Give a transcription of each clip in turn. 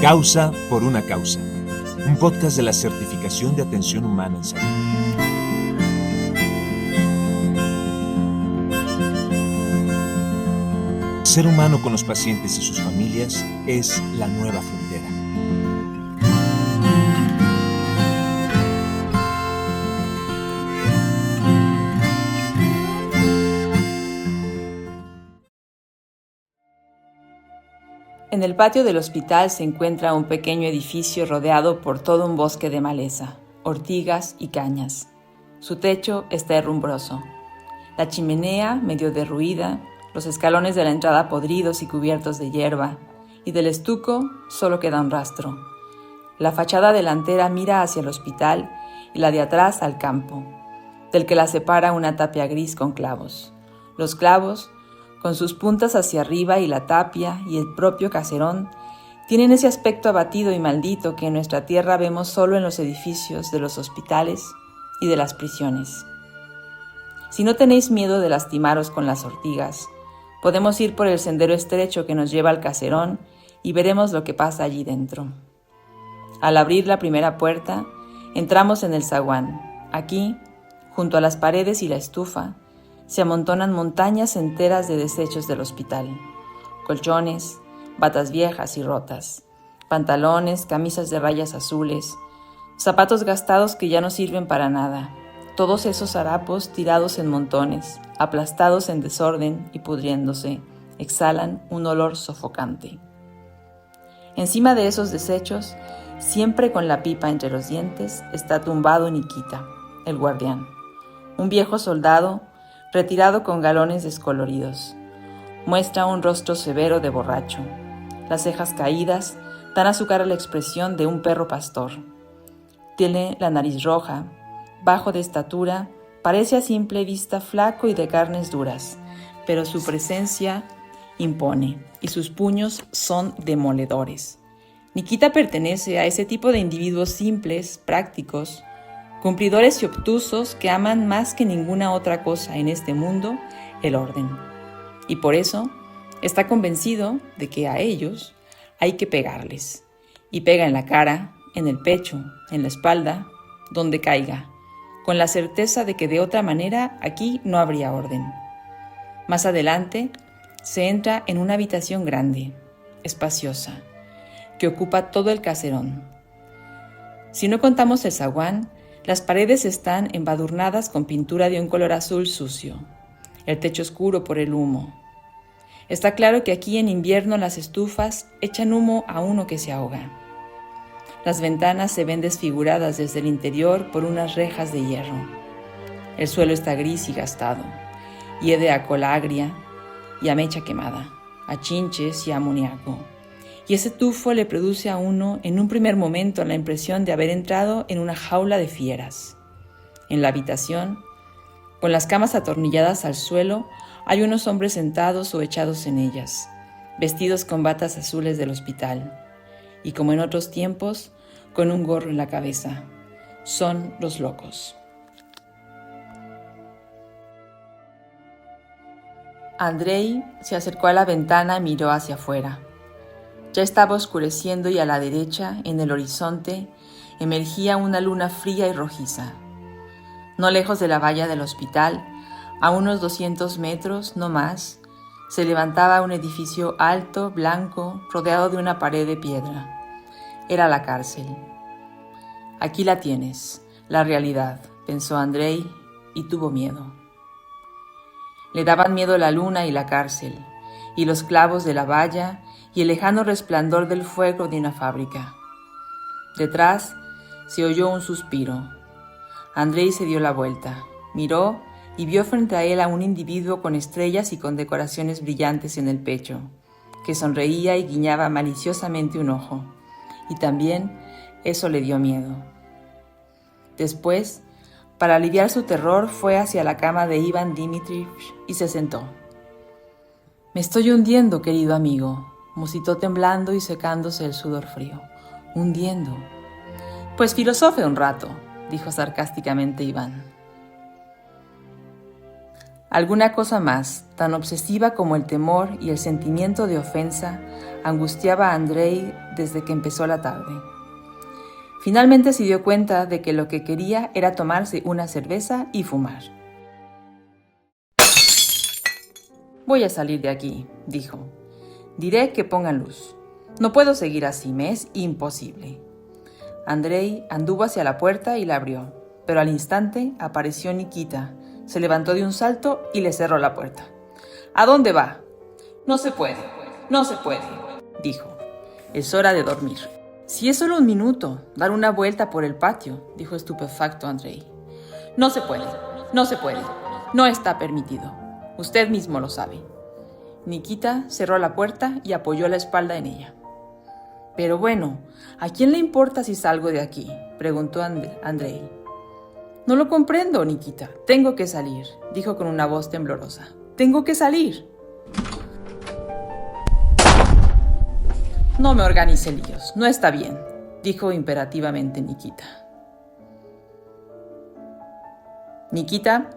Causa por una causa. Un podcast de la Certificación de Atención Humana en Salud. Ser humano con los pacientes y sus familias es la nueva frontera. En el patio del hospital se encuentra un pequeño edificio rodeado por todo un bosque de maleza, ortigas y cañas. Su techo está herrumbroso. La chimenea, medio derruida, los escalones de la entrada podridos y cubiertos de hierba, y del estuco solo queda un rastro. La fachada delantera mira hacia el hospital y la de atrás al campo, del que la separa una tapia gris con clavos. Los clavos, con sus puntas hacia arriba, y la tapia y el propio caserón, tienen ese aspecto abatido y maldito que en nuestra tierra vemos solo en los edificios de los hospitales y de las prisiones. Si no tenéis miedo de lastimaros con las ortigas, podemos ir por el sendero estrecho que nos lleva al caserón y veremos lo que pasa allí dentro. Al abrir la primera puerta, entramos en el zaguán. Aquí, junto a las paredes y la estufa, se amontonan montañas enteras de desechos del hospital. Colchones, batas viejas y rotas, pantalones, camisas de rayas azules, zapatos gastados que ya no sirven para nada. Todos esos harapos tirados en montones, aplastados en desorden y pudriéndose, exhalan un olor sofocante. Encima de esos desechos, siempre con la pipa entre los dientes, está tumbado Nikita, el guardián, un viejo soldado retirado con galones descoloridos. Muestra un rostro severo de borracho. Las cejas caídas dan a su cara la expresión de un perro pastor. Tiene la nariz roja, bajo de estatura, parece a simple vista flaco y de carnes duras, pero su presencia impone y sus puños son demoledores. Nikita pertenece a ese tipo de individuos simples, prácticos, cumplidores y obtusos que aman más que ninguna otra cosa en este mundo el orden. Y por eso está convencido de que a ellos hay que pegarles. Y pega en la cara, en el pecho, en la espalda, donde caiga, con la certeza de que de otra manera aquí no habría orden. Más adelante se entra en una habitación grande, espaciosa, que ocupa todo el caserón. Si no contamos el zaguán, las paredes están embadurnadas con pintura de un color azul sucio, el techo oscuro por el humo. Está claro que aquí en invierno las estufas echan humo a uno que se ahoga. Las ventanas se ven desfiguradas desde el interior por unas rejas de hierro. El suelo está gris y gastado, hiede a cola agria y a mecha quemada, a chinches y a amoníaco. Y ese tufo le produce a uno en un primer momento la impresión de haber entrado en una jaula de fieras. En la habitación, con las camas atornilladas al suelo, hay unos hombres sentados o echados en ellas, vestidos con batas azules del hospital, y como en otros tiempos, con un gorro en la cabeza. Son los locos. Andrei se acercó a la ventana y miró hacia afuera. Ya estaba oscureciendo y a la derecha, en el horizonte, emergía una luna fría y rojiza. No lejos de la valla del hospital, a unos 200 metros, no más, se levantaba un edificio alto, blanco, rodeado de una pared de piedra. Era la cárcel. Aquí la tienes, la realidad, pensó Andrei, y tuvo miedo. Le daban miedo la luna y la cárcel, y los clavos de la valla, y el lejano resplandor del fuego de una fábrica. Detrás se oyó un suspiro. Andrei se dio la vuelta, miró y vio frente a él a un individuo con estrellas y con decoraciones brillantes en el pecho, que sonreía y guiñaba maliciosamente un ojo, y también eso le dio miedo. Después, para aliviar su terror, fue hacia la cama de Ivan Dmitrievich y se sentó. «Me estoy hundiendo, querido amigo», musitó temblando y secándose el sudor frío. «Hundiendo». «Pues filosofe un rato», dijo sarcásticamente Iván. Alguna cosa más, tan obsesiva como el temor y el sentimiento de ofensa, angustiaba a Andrei desde que empezó la tarde. Finalmente se dio cuenta de que lo que quería era tomarse una cerveza y fumar. «Voy a salir de aquí», dijo. «Diré que pongan luz. No puedo seguir así, me es imposible». Andrei anduvo hacia la puerta y la abrió, pero al instante apareció Nikita. Se levantó de un salto y le cerró la puerta. «¿A dónde va?» «No se puede, dijo. «Es hora de dormir». «Si es solo un minuto, dar una vuelta por el patio», dijo estupefacto Andrei. No se puede. No está permitido. Usted mismo lo sabe». Nikita cerró la puerta y apoyó la espalda en ella. «Pero bueno, ¿a quién le importa si salgo de aquí?», preguntó Andrei. «No lo comprendo, Nikita. Tengo que salir», dijo con una voz temblorosa. «Tengo que salir». «No me organice líos, no está bien», dijo imperativamente Nikita. Nikita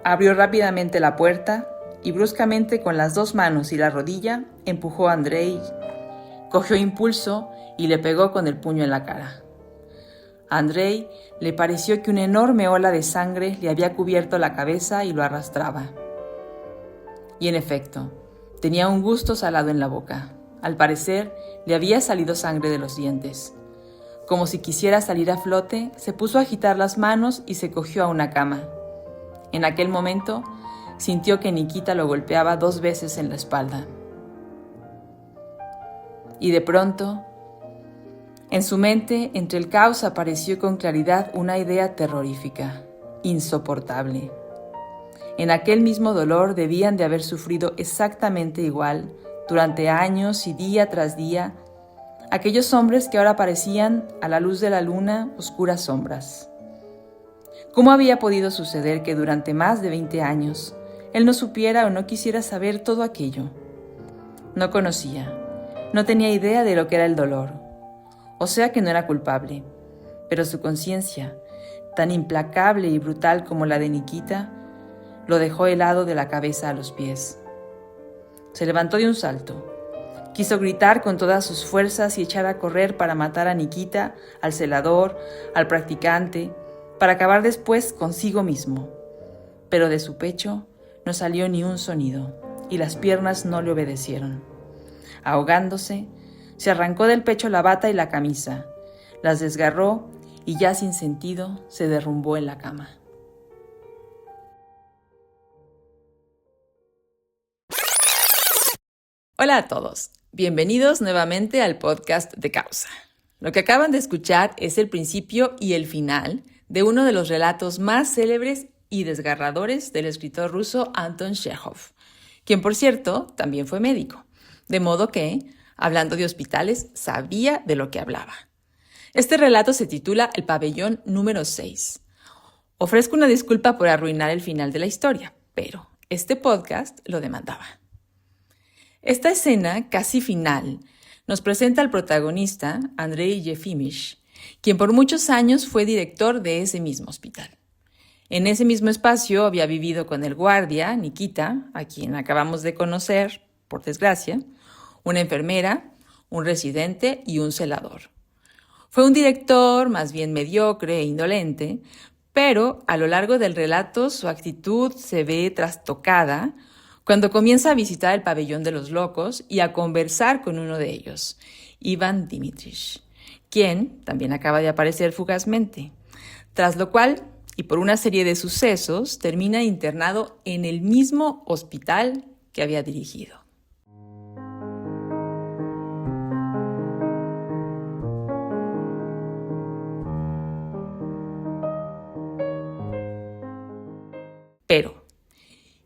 abrió rápidamente la puerta y bruscamente con las 2 manos y la rodilla empujó a Andrei, cogió impulso y le pegó con el puño en la cara. A Andrei le pareció que una enorme ola de sangre le había cubierto la cabeza y lo arrastraba. Y en efecto, tenía un gusto salado en la boca. Al parecer, le había salido sangre de los dientes. Como si quisiera salir a flote, se puso a agitar las manos y se cogió a una cama. En aquel momento, sintió que Nikita lo golpeaba 2 veces en la espalda. Y de pronto, en su mente, entre el caos apareció con claridad una idea terrorífica, insoportable. En aquel mismo dolor debían de haber sufrido exactamente igual, durante años y día tras día, aquellos hombres que ahora parecían, a la luz de la luna, oscuras sombras. ¿Cómo había podido suceder que durante más de 20 años él no supiera o no quisiera saber todo aquello? No conocía, no tenía idea de lo que era el dolor, o sea que no era culpable, pero su conciencia, tan implacable y brutal como la de Nikita, lo dejó helado de la cabeza a los pies. Se levantó de un salto. Quiso gritar con todas sus fuerzas y echar a correr para matar a Nikita, al celador, al practicante, para acabar después consigo mismo. Pero de su pecho no salió ni un sonido y las piernas no le obedecieron. Ahogándose, se arrancó del pecho la bata y la camisa, las desgarró y ya sin sentido se derrumbó en la cama. Hola a todos, bienvenidos nuevamente al podcast de Causa. Lo que acaban de escuchar es el principio y el final de uno de los relatos más célebres y desgarradores del escritor ruso Anton Chekhov, quien por cierto también fue médico, de modo que, hablando de hospitales, sabía de lo que hablaba. Este relato se titula El pabellón número 6. Ofrezco una disculpa por arruinar el final de la historia, pero este podcast lo demandaba. Esta escena, casi final, nos presenta al protagonista, Andrei Yefimich, quien por muchos años fue director de ese mismo hospital. En ese mismo espacio había vivido con el guardia, Nikita, a quien acabamos de conocer, por desgracia, una enfermera, un residente y un celador. Fue un director más bien mediocre e indolente, pero a lo largo del relato su actitud se ve trastocada cuando comienza a visitar el pabellón de los locos y a conversar con uno de ellos, Ivan Dmitrich, quien también acaba de aparecer fugazmente, tras lo cual, y por una serie de sucesos, termina internado en el mismo hospital que había dirigido. Pero,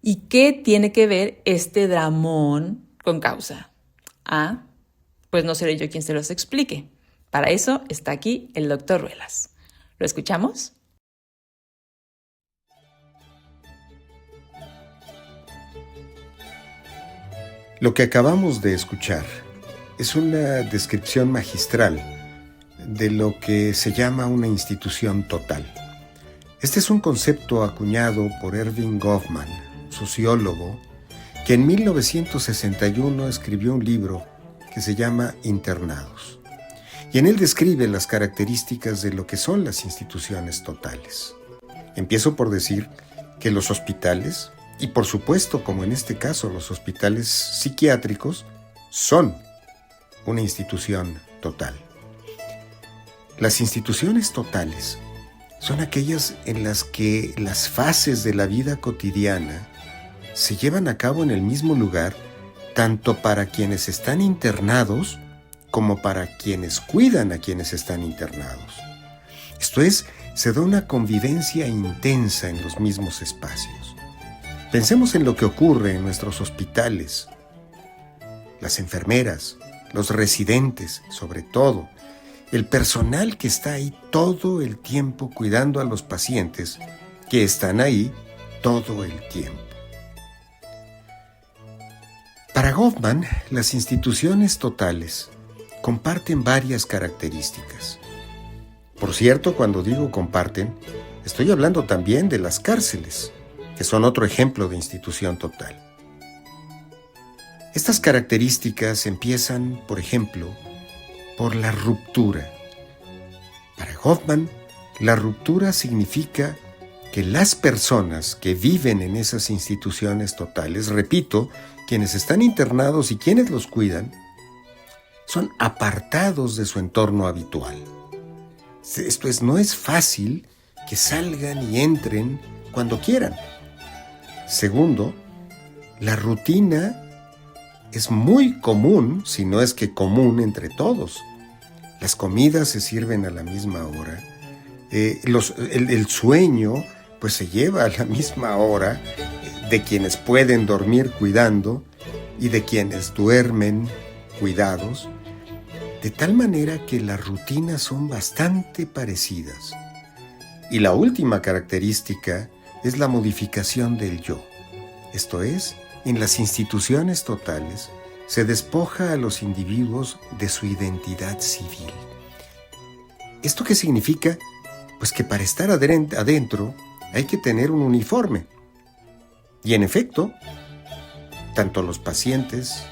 ¿y qué tiene que ver este dramón con Causa? Ah, pues no seré yo quien se los explique. Para eso está aquí el Dr. Ruelas. ¿Lo escuchamos? Lo que acabamos de escuchar es una descripción magistral de lo que se llama una institución total. Este es un concepto acuñado por Erving Goffman, sociólogo, que en 1961 escribió un libro que se llama Internados. y en él describe las características de lo que son las instituciones totales. Empiezo por decir que los hospitales, y por supuesto, como en este caso, los hospitales psiquiátricos, son una institución total. Las instituciones totales son aquellas en las que las fases de la vida cotidiana se llevan a cabo en el mismo lugar, tanto para quienes están internados como para quienes cuidan a quienes están internados. Esto es, se da una convivencia intensa en los mismos espacios. Pensemos en lo que ocurre en nuestros hospitales. Las enfermeras, los residentes, sobre todo, el personal que está ahí todo el tiempo cuidando a los pacientes que están ahí todo el tiempo. Para Goffman, las instituciones totales comparten varias características. Por cierto, cuando digo comparten, estoy hablando también de las cárceles, que son otro ejemplo de institución total. Estas características empiezan, por ejemplo, por la ruptura. Para Goffman, la ruptura significa que las personas que viven en esas instituciones totales, repito, quienes están internados y quienes los cuidan, son apartados de su entorno habitual. Esto es, no es fácil que salgan y entren cuando quieran. Segundo, la rutina es muy común, si no es que común entre todos. Las comidas se sirven a la misma hora. El sueño pues se lleva a la misma hora de quienes pueden dormir cuidando y de quienes duermen cuidados, de tal manera que las rutinas son bastante parecidas. Y la última característica es la modificación del yo. Esto es, en las instituciones totales se despoja a los individuos de su identidad civil. ¿Esto qué significa? Pues que para estar adentro hay que tener un uniforme. Y en efecto, tanto los pacientes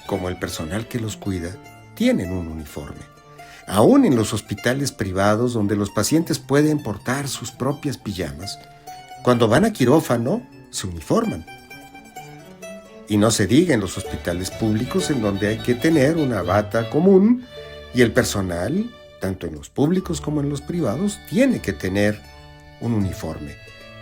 como el personal que los cuida tienen un uniforme. Aún en los hospitales privados, donde los pacientes pueden portar sus propias pijamas, cuando van a quirófano se uniforman. Y no se diga en los hospitales públicos, en donde hay que tener una bata común, y el personal, tanto en los públicos como en los privados, tiene que tener un uniforme,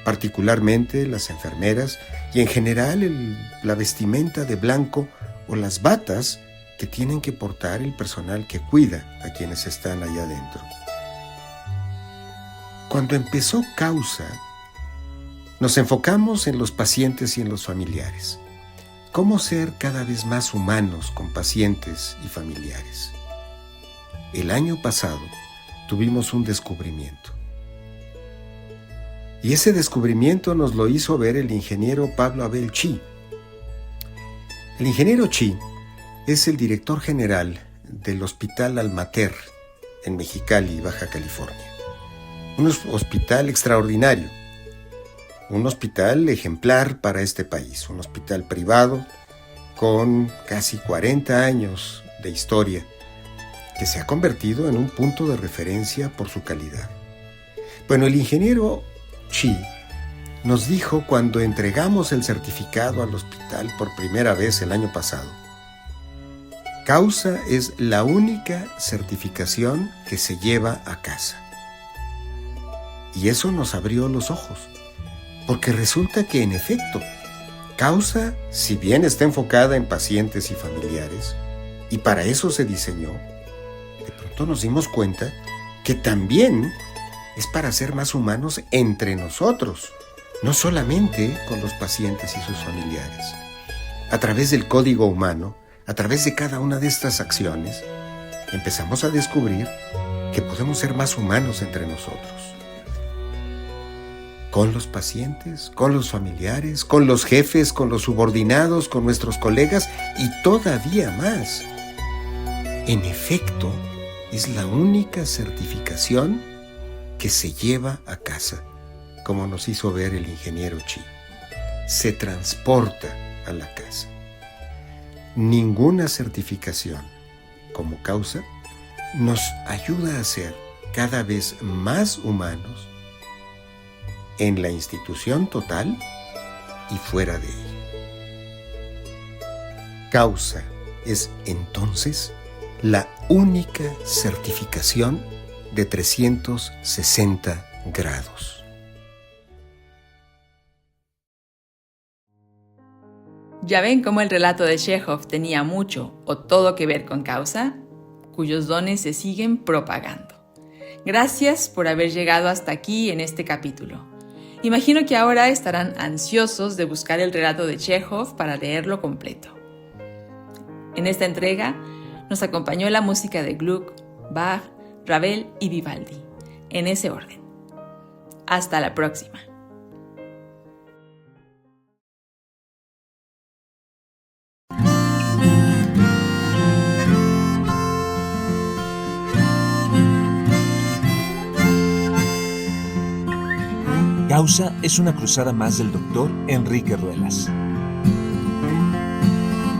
particularmente las enfermeras y en general la vestimenta de blanco o las batas que tienen que portar el personal que cuida a quienes están allá adentro. Cuando empezó Causa, nos enfocamos en los pacientes y en los familiares. ¿Cómo ser cada vez más humanos con pacientes y familiares? El año pasado tuvimos un descubrimiento. Y ese descubrimiento nos lo hizo ver el ingeniero Pablo Abel Chi. El ingeniero Chi es el director general del Hospital Almater en Mexicali, Baja California. Un hospital extraordinario, un hospital ejemplar para este país, un hospital privado con casi 40 años de historia, que se ha convertido en un punto de referencia por su calidad. Bueno, el ingeniero Chi nos dijo cuando entregamos el certificado al hospital por primera vez el año pasado: Causa es la única certificación que se lleva a casa. Y eso nos abrió los ojos, porque resulta que en efecto, Causa, si bien está enfocada en pacientes y familiares, y para eso se diseñó, de pronto nos dimos cuenta que también es para ser más humanos entre nosotros, no solamente con los pacientes y sus familiares. A través del código humano, a través de cada una de estas acciones, empezamos a descubrir que podemos ser más humanos entre nosotros. Con los pacientes, con los familiares, con los jefes, con los subordinados, con nuestros colegas y todavía más. En efecto, es la única certificación que se lleva a casa, como nos hizo ver el ingeniero Chi. Se transporta a la casa. Ninguna certificación como Causa nos ayuda a ser cada vez más humanos en la institución total y fuera de ella. Causa es entonces la única certificación de 360 grados. ¿Ya ven cómo el relato de Chekhov tenía mucho o todo que ver con Causa, cuyos dones se siguen propagando? Gracias por haber llegado hasta aquí en este capítulo. Imagino que ahora estarán ansiosos de buscar el relato de Chekhov para leerlo completo. En esta entrega nos acompañó la música de Gluck, Bach, Ravel y Vivaldi, en ese orden. Hasta la próxima. Causa es una cruzada más del Dr. Enrique Ruelas.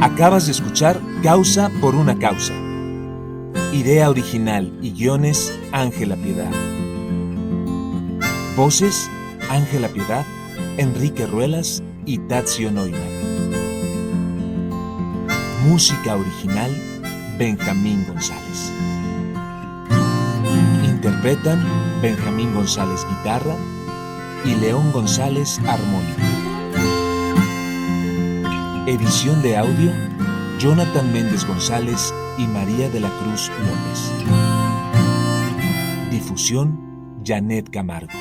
Acabas de escuchar Causa por una causa. Idea original y guiones, Ángela Piedad. Voces, Ángela Piedad, Enrique Ruelas y Tadzio Neumann. Música original, Benjamín González. Interpretan Benjamín González guitarra y León González armónica. Edición de audio, Jonathan Méndez González y María de la Cruz López. Difusión, Janet Camargo.